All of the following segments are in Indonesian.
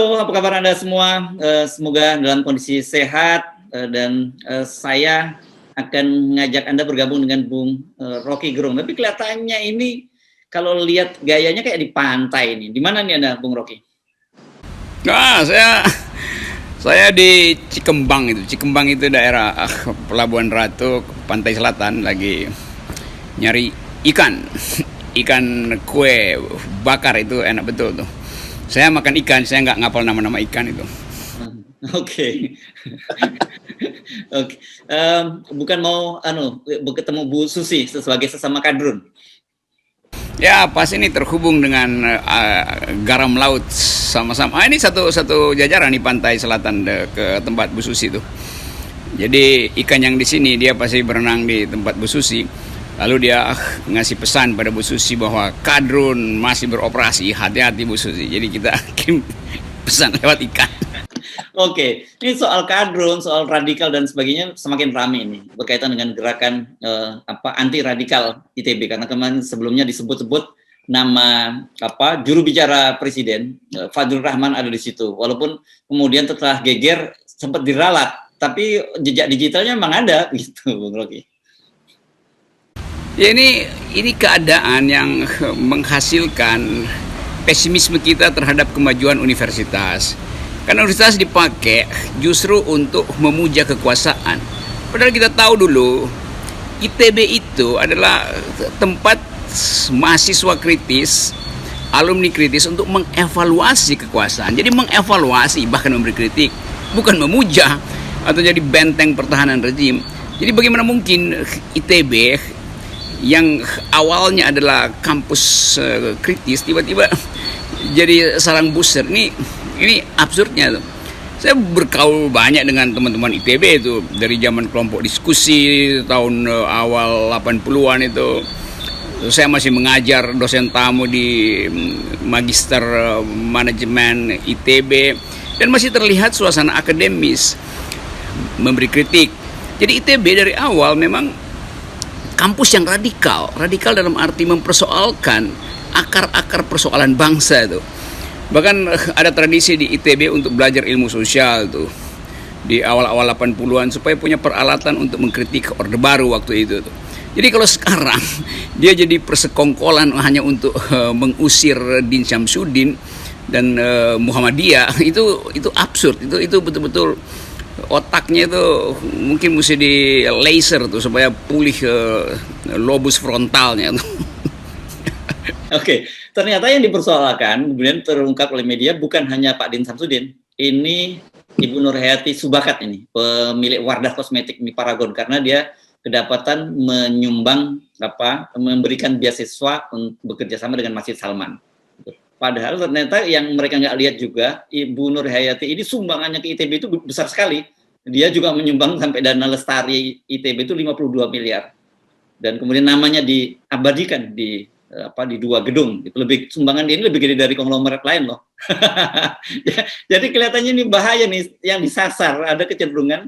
Halo, apa kabar Anda semua? Semoga dalam kondisi sehat dan saya akan ngajak Anda bergabung dengan Bung Rocky Gerung. Tapi kelihatannya ini kalau lihat gayanya kayak di pantai ini. Di mana nih Anda, Bung Rocky? Nah, saya di Cikembang itu. Cikembang itu daerah Pelabuhan Ratu, pantai selatan, lagi nyari ikan. Ikan kue bakar itu enak betul tuh. Saya makan ikan, saya nggak ngapal nama-nama ikan itu. Oke. Oke. Bukan mau ketemu Bu Susi sebagai sesama kadrun. Ya, pas ini terhubung dengan garam laut sama-sama. Ini satu jajaran di pantai selatan ke tempat Bu Susi itu. Jadi ikan yang di sini dia pasti berenang di tempat Bu Susi. Lalu dia ngasih pesan pada Bu Susi bahwa kadrun masih beroperasi, hati-hati Bu Susi. Jadi kita kirim pesan lewat ikan. Oke, ini soal kadrun, soal radikal dan sebagainya semakin ramai ini berkaitan dengan gerakan anti radikal ITB, karena kemarin sebelumnya disebut-sebut nama juru bicara Presiden Fadlur Rahman ada di situ. Walaupun kemudian setelah geger sempat diralat, tapi jejak digitalnya memang ada gitu, Bung Rocky. Ya, ini keadaan yang menghasilkan pesimisme kita terhadap kemajuan universitas. Karena universitas dipakai justru untuk memuja kekuasaan. Padahal kita tahu dulu, ITB itu adalah tempat mahasiswa kritis, alumni kritis untuk mengevaluasi kekuasaan. Jadi mengevaluasi, bahkan memberi kritik, bukan memuja atau jadi benteng pertahanan rezim. Jadi bagaimana mungkin ITB yang awalnya adalah kampus kritis tiba-tiba jadi sarang busur. Ini absurdnya tuh. Saya bergaul banyak dengan teman-teman ITB itu dari zaman kelompok diskusi tahun awal 80-an itu. Saya masih mengajar, dosen tamu di Magister Manajemen ITB, dan masih terlihat suasana akademis memberi kritik. Jadi ITB dari awal memang kampus yang radikal dalam arti mempersoalkan akar-akar persoalan bangsa itu. Bahkan ada tradisi di ITB untuk belajar ilmu sosial tuh di awal-awal 80-an supaya punya peralatan untuk mengkritik Orde Baru waktu itu tuh. Jadi kalau sekarang dia jadi persekongkolan hanya untuk mengusir Din Syamsuddin dan Muhammadiyah, itu absurd. Itu betul-betul otaknya itu mungkin mesti di laser tuh supaya pulih lobus frontalnya tuh. Oke, ternyata yang dipersoalkan kemudian terungkap oleh media bukan hanya Pak Din Syamsuddin. Ini Ibu Nur Hayati Subakat ini, pemilik Wardah Kosmetik di Paragon, karena dia kedapatan memberikan beasiswa untuk bekerja sama dengan Masjid Salman. Padahal ternyata yang mereka nggak lihat juga, Ibu Nur Hayati ini sumbangannya ke ITB itu besar sekali. Dia juga menyumbang sampai dana lestari ITB itu 52 miliar. Dan kemudian namanya diabadikan di 2 gedung. Itu sumbangan dia ini lebih gede dari konglomerat lain loh. Jadi kelihatannya ini bahaya nih yang disasar. Ada kecenderungan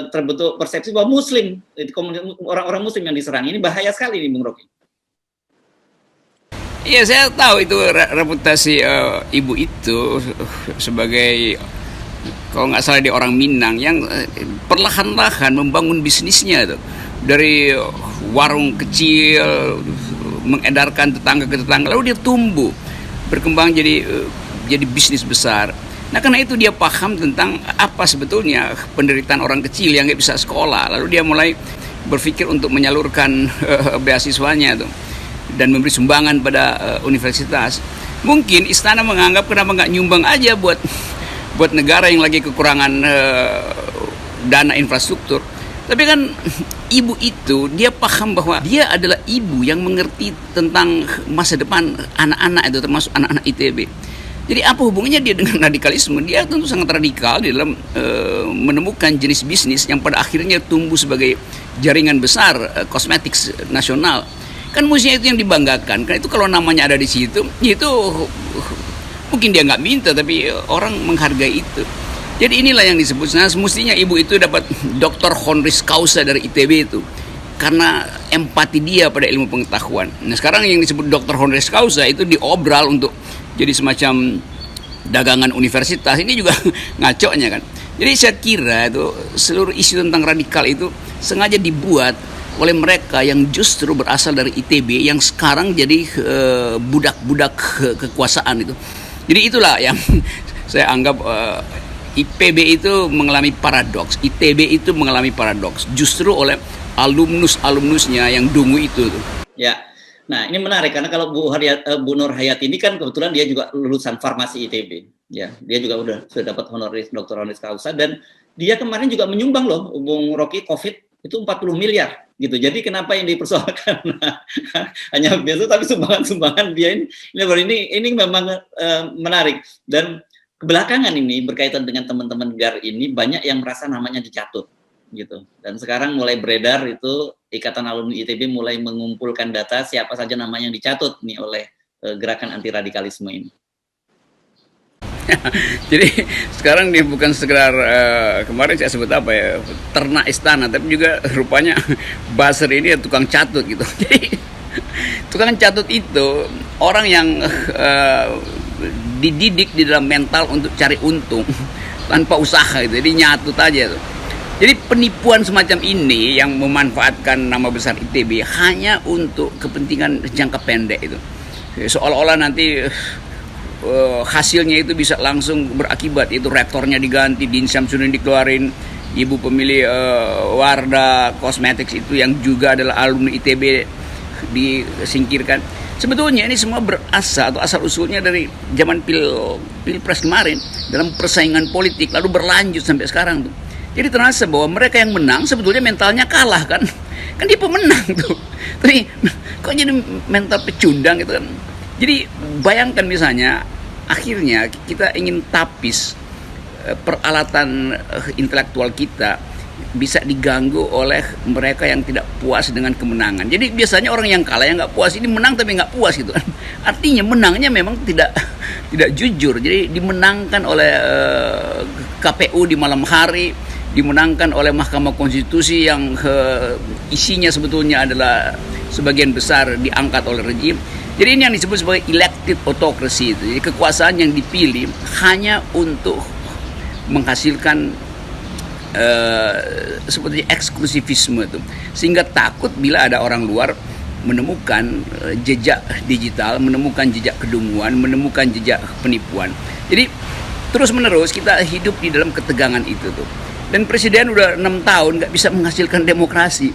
terbentuk persepsi bahwa Muslim, orang-orang Muslim yang diserang. Ini bahaya sekali nih, Bung Rocky. Iya, saya tahu itu reputasi ibu itu sebagai, kalau nggak salah, dia orang Minang yang perlahan-lahan membangun bisnisnya tuh. Dari warung kecil mengedarkan tetangga ke tetangga, lalu dia tumbuh berkembang jadi bisnis besar. Nah, karena itu dia paham tentang apa sebetulnya penderitaan orang kecil yang nggak bisa sekolah, lalu dia mulai berpikir untuk menyalurkan beasiswanya tuh dan memberi sumbangan pada universitas. Mungkin istana menganggap kenapa nggak nyumbang aja buat negara yang lagi kekurangan dana infrastruktur. Tapi kan ibu itu dia paham bahwa dia adalah ibu yang mengerti tentang masa depan anak-anak itu, termasuk anak-anak ITB. Jadi apa hubungannya dia dengan radikalisme? Dia tentu sangat radikal di dalam menemukan jenis bisnis yang pada akhirnya tumbuh sebagai jaringan besar kosmetik nasional. Kan mestinya itu yang dibanggakan. Karena itu kalau namanya ada di situ, itu mungkin dia nggak minta, tapi orang menghargai itu. Jadi inilah yang disebut, mestinya ibu itu dapat doktor honoris causa dari ITB itu. Karena empati dia pada ilmu pengetahuan. Nah, sekarang yang disebut doktor honoris causa itu diobral untuk jadi semacam dagangan universitas, ini juga ngaconya kan. Jadi saya kira itu seluruh isu tentang radikal itu sengaja dibuat oleh mereka yang justru berasal dari ITB yang sekarang jadi budak-budak kekuasaan itu. Jadi itulah yang saya anggap IPB itu mengalami paradoks, ITB itu mengalami paradoks justru oleh alumnusnya yang dungu itu tuh. Ya, nah ini menarik karena kalau Bu Nur Hayati ini kan kebetulan dia juga lulusan farmasi ITB, ya dia juga sudah dapat doktor honoris causa dan dia kemarin juga menyumbang loh, Bung Rocky, COVID itu 40 miliar gitu. Jadi kenapa yang dipersoalkan hanya biasa tapi sumbangan dia ini memang menarik dan belakangan ini berkaitan dengan teman-teman GAR ini banyak yang merasa namanya dicatut gitu. Dan sekarang mulai beredar itu Ikatan Alumni ITB mulai mengumpulkan data siapa saja namanya yang dicatut nih oleh gerakan anti radikalisme ini. Jadi sekarang dia bukan sekedar kemarin saya sebut apa ya, ternak istana, tapi juga rupanya buzzer ini ya tukang catut gitu. Jadi tukang catut itu orang yang dididik di dalam mental untuk cari untung tanpa usaha gitu. Jadi nyatut aja tuh. Jadi penipuan semacam ini yang memanfaatkan nama besar ITB hanya untuk kepentingan jangka pendek itu. Seolah-olah nanti hasilnya itu bisa langsung berakibat, itu rektornya diganti, Din Syamsuddin dikeluarin, ibu pemilih Wardah Cosmetics itu yang juga adalah alumni ITB disingkirkan. Sebetulnya ini semua berasal atau asal usulnya dari zaman pilpres kemarin dalam persaingan politik lalu berlanjut sampai sekarang tuh. Jadi terasa bahwa mereka yang menang sebetulnya mentalnya kalah kan dia pemenang tuh. Tapi kok jadi mental pecundang gitu kan. Jadi bayangkan misalnya akhirnya kita ingin tapis peralatan intelektual kita bisa diganggu oleh mereka yang tidak puas dengan kemenangan. Jadi biasanya orang yang kalah yang nggak puas ini menang tapi nggak puas gitu kan. Artinya menangnya memang tidak jujur. Jadi dimenangkan oleh KPU di malam hari, dimenangkan oleh Mahkamah Konstitusi yang isinya sebetulnya adalah sebagian besar diangkat oleh rejim. Jadi ini yang disebut sebagai elected autocracy itu. Jadi kekuasaan yang dipilih hanya untuk menghasilkan seperti eksklusivisme itu, sehingga takut bila ada orang luar menemukan jejak digital, menemukan jejak kedunguan, menemukan jejak penipuan. Jadi terus menerus kita hidup di dalam ketegangan itu tuh. Dan presiden udah 6 tahun nggak bisa menghasilkan demokrasi.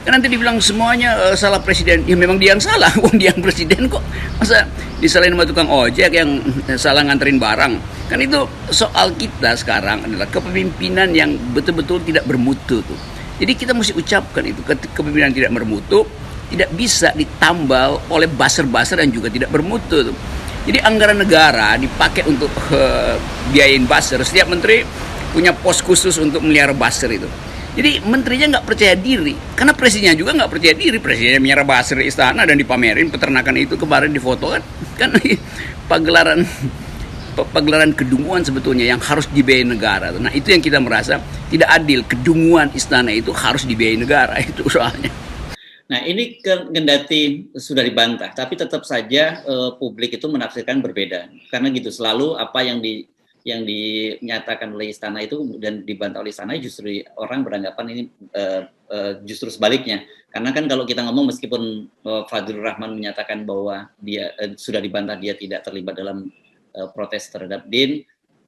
Kan nanti dibilang semuanya salah presiden. Ya memang dia yang salah, dia yang presiden kok. Masa disalahin sama tukang ojek yang salah nganterin barang. Kan itu soal kita sekarang adalah kepemimpinan yang betul-betul tidak bermutu tuh. Jadi kita mesti ucapkan itu, kepemimpinan tidak bermutu tidak bisa ditambal oleh buzzer-buzzer yang juga tidak bermutu tuh. Jadi anggaran negara dipakai untuk biayain buzzer. Setiap menteri punya pos khusus untuk melihara buzzer itu. Jadi menterinya nggak percaya diri, karena presidennya juga nggak percaya diri. Presidennya melihara buzzer di istana dan dipamerin peternakan itu kemarin difoto kan pagelaran kedunguan sebetulnya yang harus dibiayai negara. Nah itu yang kita merasa tidak adil, kedunguan istana itu harus dibiayai negara itu soalnya. Nah ini kendati sudah dibantah, tapi tetap saja publik itu menafsirkan berbeda. Karena gitu selalu apa yang dinyatakan oleh istana itu dan dibantah oleh istana justru orang beranggapan ini justru sebaliknya. Karena kan kalau kita ngomong meskipun Fadlur Rahman menyatakan bahwa dia sudah dibantah, dia tidak terlibat dalam protes terhadap Din,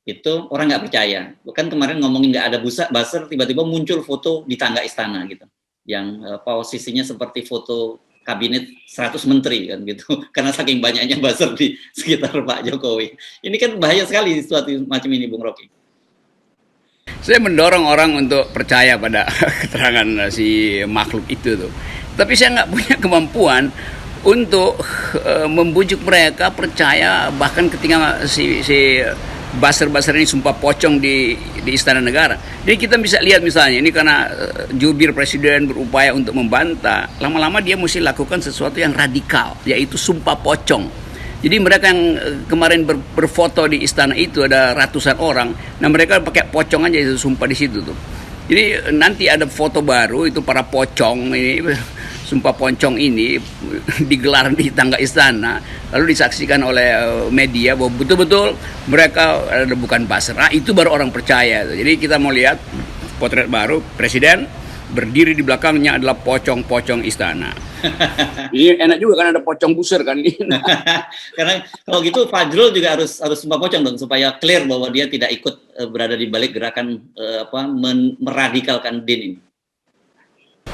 itu orang nggak percaya. Kan kemarin ngomongin nggak ada buzzer, tiba-tiba muncul foto di tangga istana gitu, yang posisinya seperti foto kabinet 100 menteri kan gitu, karena saking banyaknya buzzer di sekitar Pak Jokowi. Ini kan bahaya sekali sesuatu macam ini, Bung Rocky. Saya mendorong orang untuk percaya pada keterangan si makhluk itu tuh. Tapi saya nggak punya kemampuan untuk membujuk mereka percaya, bahkan ketika si buzzer-buzzer ini sumpah pocong di Istana Negara. Jadi kita bisa lihat misalnya ini karena jubir presiden berupaya untuk membantah, lama-lama dia mesti lakukan sesuatu yang radikal, yaitu sumpah pocong. Jadi mereka yang kemarin berfoto di istana itu ada ratusan orang, nah mereka pakai pocong aja itu sumpah di situ tuh. Jadi nanti ada foto baru itu para pocong ini Sumpah Poncong ini digelar di tangga istana, lalu disaksikan oleh media bahwa betul-betul mereka bukan buzzer. Itu baru orang percaya. Jadi kita mau lihat potret baru presiden, berdiri di belakangnya adalah pocong-pocong istana. Ini enak juga kan ada pocong busur kan. Karena kalau gitu Fajrul juga harus sumpah pocong dong supaya clear bahwa dia tidak ikut berada di balik gerakan meradikalkan DIN ini.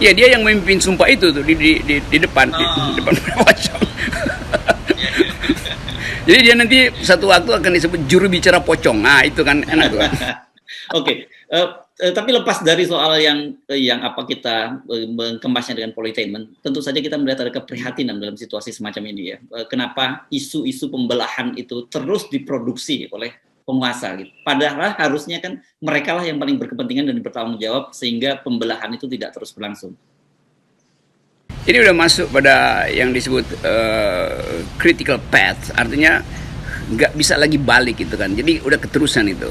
Ya, dia yang memimpin sumpah itu tuh di depan di depan pocong. Jadi dia nanti satu waktu akan disebut juru bicara pocong. Nah, itu kan enak tuh. Oke. Tapi lepas dari soal yang apa kita mengemasnya dengan politainment, tentu saja kita melihat ada keprihatinan dalam situasi semacam ini ya. Kenapa isu-isu pembelahan itu terus diproduksi oleh penguasa gitu. Padahal harusnya kan mereka lah yang paling berkepentingan dan bertanggung jawab sehingga pembelahan itu tidak terus berlangsung. Ini udah masuk pada yang disebut critical path, artinya nggak bisa lagi balik gitu kan. Jadi udah keterusan itu.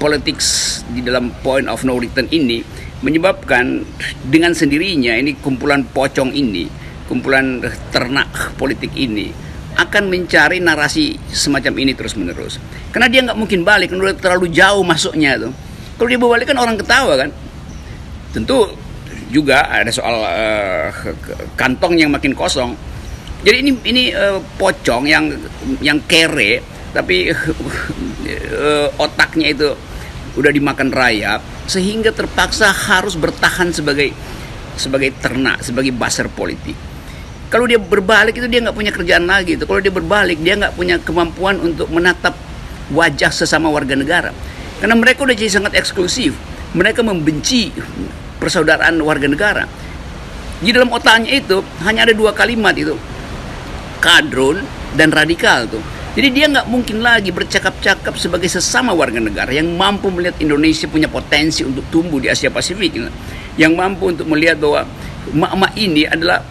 Politics di dalam point of no return ini menyebabkan dengan sendirinya ini kumpulan pocong ini, kumpulan ternak politik ini akan mencari narasi semacam ini terus menerus. Karena dia nggak mungkin balik, kan udah terlalu jauh masuknya tuh. Kalau dia balik kan orang ketawa kan. Tentu juga ada soal kantong yang makin kosong. Jadi ini pocong yang kere, tapi otaknya itu udah dimakan rayap, sehingga terpaksa harus bertahan sebagai ternak, sebagai buzzer politik. Kalau dia berbalik itu dia nggak punya kerjaan lagi. Kalau dia berbalik dia nggak punya kemampuan untuk menatap wajah sesama warga negara. Karena mereka udah jadi sangat eksklusif. Mereka membenci persaudaraan warga negara. Di dalam otaknya itu hanya ada dua kalimat itu, kadrun dan radikal tuh. Jadi dia nggak mungkin lagi bercakap-cakap sebagai sesama warga negara yang mampu melihat Indonesia punya potensi untuk tumbuh di Asia Pasifik, yang mampu untuk melihat bahwa emak-emak ini adalah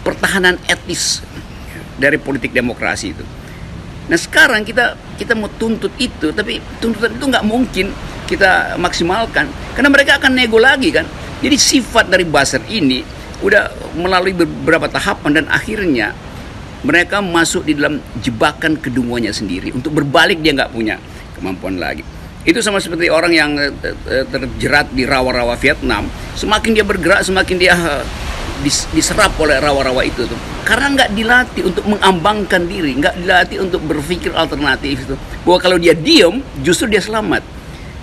pertahanan etis dari politik demokrasi itu. Nah sekarang kita mau tuntut itu, tapi tuntutan itu nggak mungkin kita maksimalkan karena mereka akan nego lagi kan. Jadi sifat dari buzzer ini udah melalui beberapa tahapan dan akhirnya mereka masuk di dalam jebakan kedunguannya sendiri. Untuk berbalik dia nggak punya kemampuan lagi. Itu sama seperti orang yang terjerat di rawa-rawa Vietnam. Semakin dia bergerak, semakin dia diserap oleh rawa-rawa itu tuh. Karena nggak dilatih untuk mengambangkan diri, nggak dilatih untuk berpikir alternatif itu. Bahwa kalau dia diem, justru dia selamat.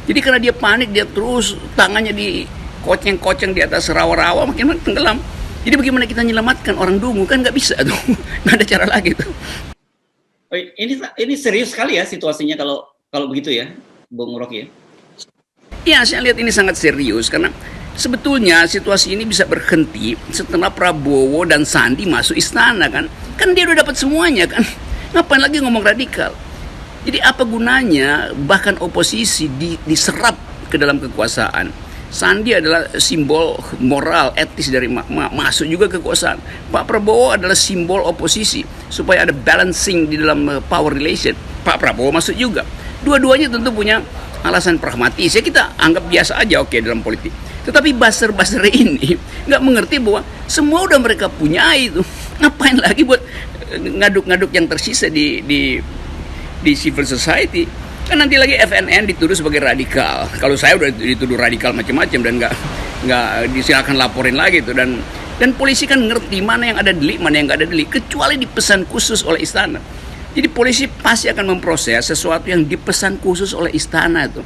Jadi karena dia panik, dia terus tangannya di koceng-koceng di atas rawa-rawa, makin tenggelam. Jadi bagaimana kita menyelamatkan orang dungu, kan nggak bisa tuh, nggak ada cara lagi tuh. Ini serius sekali ya situasinya kalau begitu ya, Bung Rocky ya? Ya, saya lihat ini sangat serius karena sebetulnya situasi ini bisa berhenti setelah Prabowo dan Sandi masuk istana kan. Kan dia udah dapat semuanya kan. Ngapain lagi ngomong radikal? Jadi apa gunanya bahkan oposisi diserap ke dalam kekuasaan? Sandi adalah simbol moral, etis dari masuk juga kekuasaan. Pak Prabowo adalah simbol oposisi supaya ada balancing di dalam power relation. Pak Prabowo masuk juga. Dua-duanya tentu punya alasan pragmatis. Ya kita anggap biasa aja oke dalam politik. Tetapi buzzer-buzzer ini nggak mengerti bahwa semua udah mereka punya itu. Ngapain lagi buat ngaduk-ngaduk yang tersisa di civil society? Kan nanti lagi FNN dituduh sebagai radikal. Kalau saya udah dituduh radikal macam-macam dan nggak disilakan laporin lagi tuh. Dan polisi kan ngerti mana yang ada delik, mana yang nggak ada delik, kecuali dipesan khusus oleh istana. Jadi polisi pasti akan memproses sesuatu yang dipesan khusus oleh istana itu.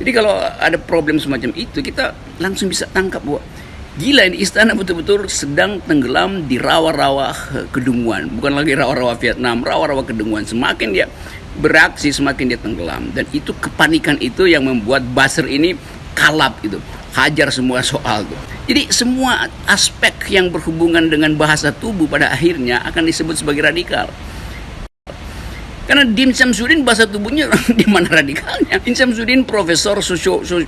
Jadi kalau ada problem semacam itu, kita langsung bisa tangkap bahwa gila ini istana betul-betul sedang tenggelam di rawa-rawa kedunguan. Bukan lagi rawa-rawa Vietnam, rawa-rawa kedunguan. Semakin dia beraksi, semakin dia tenggelam. Dan itu kepanikan itu yang membuat buzzer ini kalap gitu. Hajar semua soal tuh. Jadi semua aspek yang berhubungan dengan bahasa tubuh pada akhirnya akan disebut sebagai radikal. Karena Din Syamsuddin bahasa tubuhnya di mana radikalnya? Din Syamsuddin profesor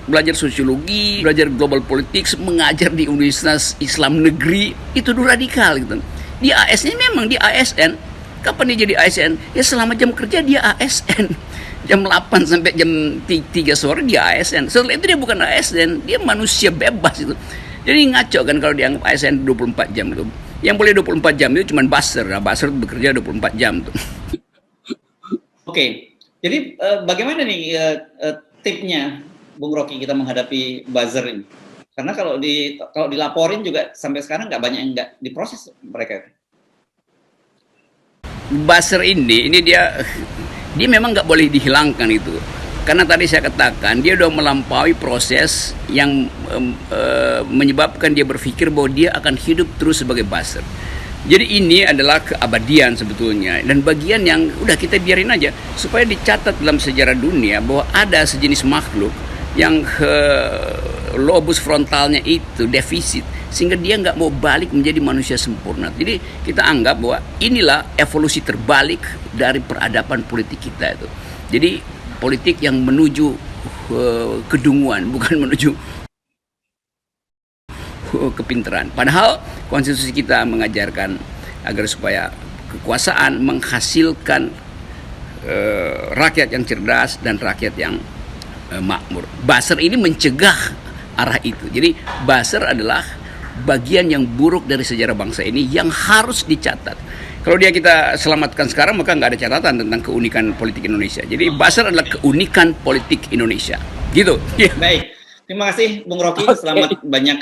belajar sosiologi, belajar global politics, mengajar di Universitas Islam Negeri, itu dulu radikal gitu. Di AS-nya memang di ASN. Kapan dia jadi ASN? Ya selama jam kerja dia ASN. Jam 8 sampai jam 3 sore dia ASN. Setelah itu dia bukan ASN, dia manusia bebas itu. Jadi ngaco kan kalau dianggap ASN 24 jam itu. Yang boleh 24 jam itu cuma buzzer. Nah, buzzer bekerja 24 jam tuh. Oke. Jadi bagaimana nih tipnya Bung Rocky kita menghadapi buzzer ini? Karena kalau dilaporin juga sampai sekarang nggak banyak yang nggak diproses mereka. Buzzer ini dia memang nggak boleh dihilangkan itu. Karena tadi saya katakan dia udah melampaui proses yang menyebabkan dia berpikir bahwa dia akan hidup terus sebagai buzzer. Jadi ini adalah keabadian sebetulnya, dan bagian yang udah kita biarin aja supaya dicatat dalam sejarah dunia bahwa ada sejenis makhluk yang lobus frontalnya itu defisit, sehingga dia nggak mau balik menjadi manusia sempurna. Jadi kita anggap bahwa inilah evolusi terbalik dari peradaban politik kita itu. Jadi politik yang menuju kedunguan, bukan menuju kepintaran. Padahal konstitusi kita mengajarkan agar supaya kekuasaan menghasilkan rakyat yang cerdas dan rakyat yang makmur. Buzzer ini mencegah arah itu. Jadi buzzer adalah bagian yang buruk dari sejarah bangsa ini yang harus dicatat. Kalau dia kita selamatkan sekarang, maka nggak ada catatan tentang keunikan politik Indonesia. Jadi buzzer adalah keunikan politik Indonesia. Gitu. Baik. Terima kasih Bung Rocky. Selamat banyak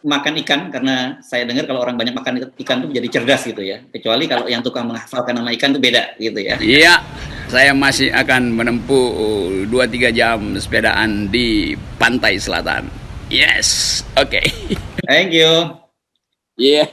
makan ikan, karena saya dengar kalau orang banyak makan ikan itu menjadi cerdas gitu ya. Kecuali kalau yang tukang menghafalkan nama ikan itu beda gitu ya. Iya. Saya masih akan menempuh 2-3 jam sepedaan di pantai selatan. Yes. Oke. Thank you. Yeah.